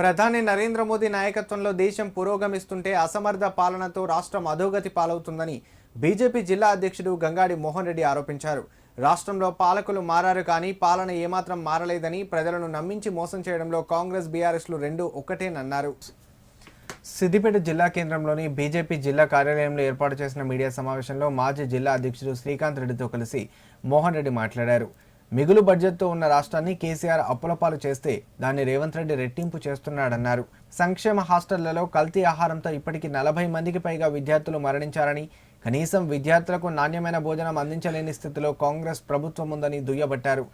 ప్రధాని నరేంద్ర మోదీ నాయకత్వంలో దేశం పురోగమిస్తుంటే అసమర్థ పాలనతో రాష్ట్రం అధోగతి పాలవుతుందని బీజేపీ జిల్లా అధ్యక్షుడు గంగాడి మోహన్ రెడ్డి ఆరోపించారు. రాష్ట్రంలో పాలకులు మారారు కానీ పాలన ఏమాత్రం మారలేదని, ప్రజలను నమ్మించి మోసం చేయడంలో కాంగ్రెస్ బీఆర్ఎస్లు రెండు ఒక్కటేనన్నారు. సిద్దిపేట జిల్లా కేంద్రంలోని బీజేపీ జిల్లా కార్యాలయంలో ఏర్పాటు చేసిన మీడియా సమావేశంలో మాజీ జిల్లా అధ్యక్షుడు శ్రీకాంత్ రెడ్డితో కలిసి మోహన్ రెడ్డి మాట్లాడారు. మిగులు బడ్జెట్తో ఉన్న రాష్ట్రాన్ని కేసీఆర్ అప్పులపాలు చేస్తే దాన్ని రేవంత్ రెడ్డి రెట్టింపు చేస్తున్నాడన్నారు. సంక్షేమ హాస్టళ్లలో కల్తీ ఆహారంతో ఇప్పటికీ 40 మందికి పైగా విద్యార్థులు మరణించారని, కనీసం విద్యార్థులకు నాణ్యమైన భోజనం అందించలేని స్థితిలో కాంగ్రెస్ ప్రభుత్వం ఉందని దుయ్యబట్టారు.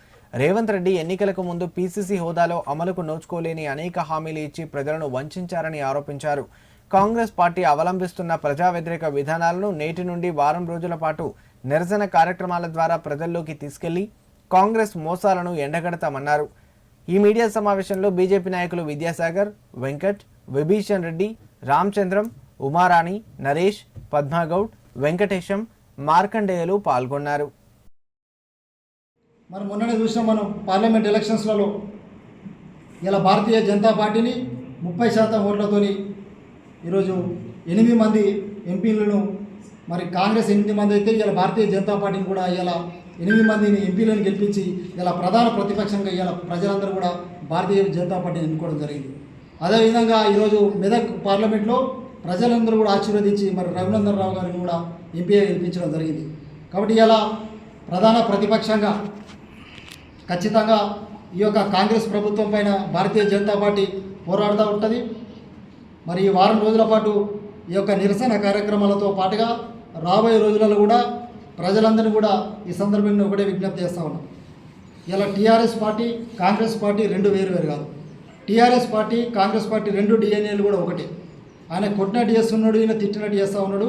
రేవంత్ రెడ్డి ఎన్నికలకు ముందు పీసీసీ హోదాలో అమలుకు నోచుకోలేని అనేక హామీలు ఇచ్చి ప్రజలను వంచారని ఆరోపించారు. కాంగ్రెస్ పార్టీ అవలంబిస్తున్న ప్రజా వ్యతిరేక విధానాలను నేటి నుండి వారం రోజుల పాటు నిరసన కార్యక్రమాల ద్వారా ప్రజల్లోకి తీసుకెళ్లి కాంగ్రెస్ మోసాలను ఎండగడతామన్నారు. ఈ మీడియా సమావేశంలో బీజేపీ నాయకులు విద్యాసాగర్, వెంకట్, విభీషణ్ రెడ్డి, రామచంద్రం, ఉమారాణి, నరేష్, పద్మాగౌడ్, వెంకటేశం, మార్కండేయులు పాల్గొన్నారు. మరి మొన్ననే చూసినాం మనం పార్లమెంట్ ఎలక్షన్స్లలో ఇలా భారతీయ జనతా పార్టీని 30% ఓట్లతోని ఈరోజు 8 మంది ఎంపీలను, మరి కాంగ్రెస్ 8 మంది అయితే ఇలా భారతీయ జనతా పార్టీని కూడా ఇలా 8 మందిని ఎంపీలను గెలిపించి ఇలా ప్రధాన ప్రతిపక్షంగా ఇలా ప్రజలందరూ కూడా భారతీయ జనతా పార్టీని ఎన్నుకోవడం జరిగింది. అదేవిధంగా ఈరోజు మెదక్ పార్లమెంట్లో ప్రజలందరూ కూడా ఆశీర్వదించి మరి రఘునందన్ రావు గారిని కూడా ఎంపీగా గెలిపించడం జరిగింది. కాబట్టి ఇలా ప్రధాన ప్రతిపక్షంగా ఖచ్చితంగా ఈ యొక్క కాంగ్రెస్ ప్రభుత్వం పైన భారతీయ జనతా పార్టీ పోరాడుతూ ఉంటుంది. మరి ఈ వారం రోజుల పాటు ఈ యొక్క నిరసన కార్యక్రమాలతో పాటుగా రాబోయే రోజులలో కూడా ప్రజలందరినీ కూడా ఈ సందర్భంగా ఒకటే విజ్ఞప్తి చేస్తూ ఉన్నాం. ఇలా టీఆర్ఎస్ పార్టీ, కాంగ్రెస్ పార్టీ రెండు వేరు కాదు. టీఆర్ఎస్ పార్టీ, కాంగ్రెస్ పార్టీ రెండు డిఎన్ఏలు కూడా ఒకటే. ఆయన కొట్టినట్టు చేస్తున్నాడు, ఈయన తిట్టినట్టు చేస్తూ ఉన్నాడు.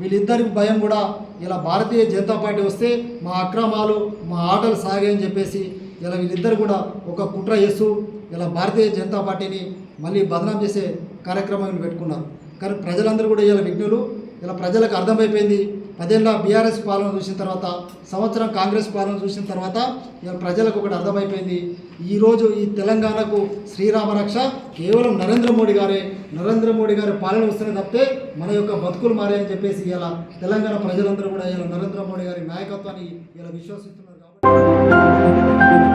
వీళ్ళిద్దరికి భయం కూడా ఇలా భారతీయ జనతా పార్టీ వస్తే మా అక్రమాలు, మా ఆటలు సాగాయని చెప్పేసి ఇలా వీళ్ళిద్దరు కూడా ఒక కుట్ర చేస్తూ ఇలా భారతీయ జనతా పార్టీని మళ్ళీ బదనాం చేసే కార్యక్రమాన్ని పెట్టుకున్నారు. కానీ ప్రజలందరూ కూడా ఇలా విఘ్నులు. ఇలా ప్రజలకు అర్థమైపోయింది. 10 ఏళ్ళ బీఆర్ఎస్ పాలన చూసిన తర్వాత, సంవత్సరం కాంగ్రెస్ పాలన చూసిన తర్వాత ఇలా ప్రజలకు ఒకటి అర్థమైపోయింది. ఈరోజు ఈ తెలంగాణకు శ్రీరామ రక్ష కేవలం నరేంద్ర మోడీ గారి పాలన వస్తేనే తప్పితే మన యొక్క బతుకులు మారాయని చెప్పేసి ఇలా తెలంగాణ ప్రజలందరూ కూడా ఇలా నరేంద్ర మోడీ గారి నాయకత్వాన్ని ఇలా విశ్వసిస్తున్నారు. కాబట్టి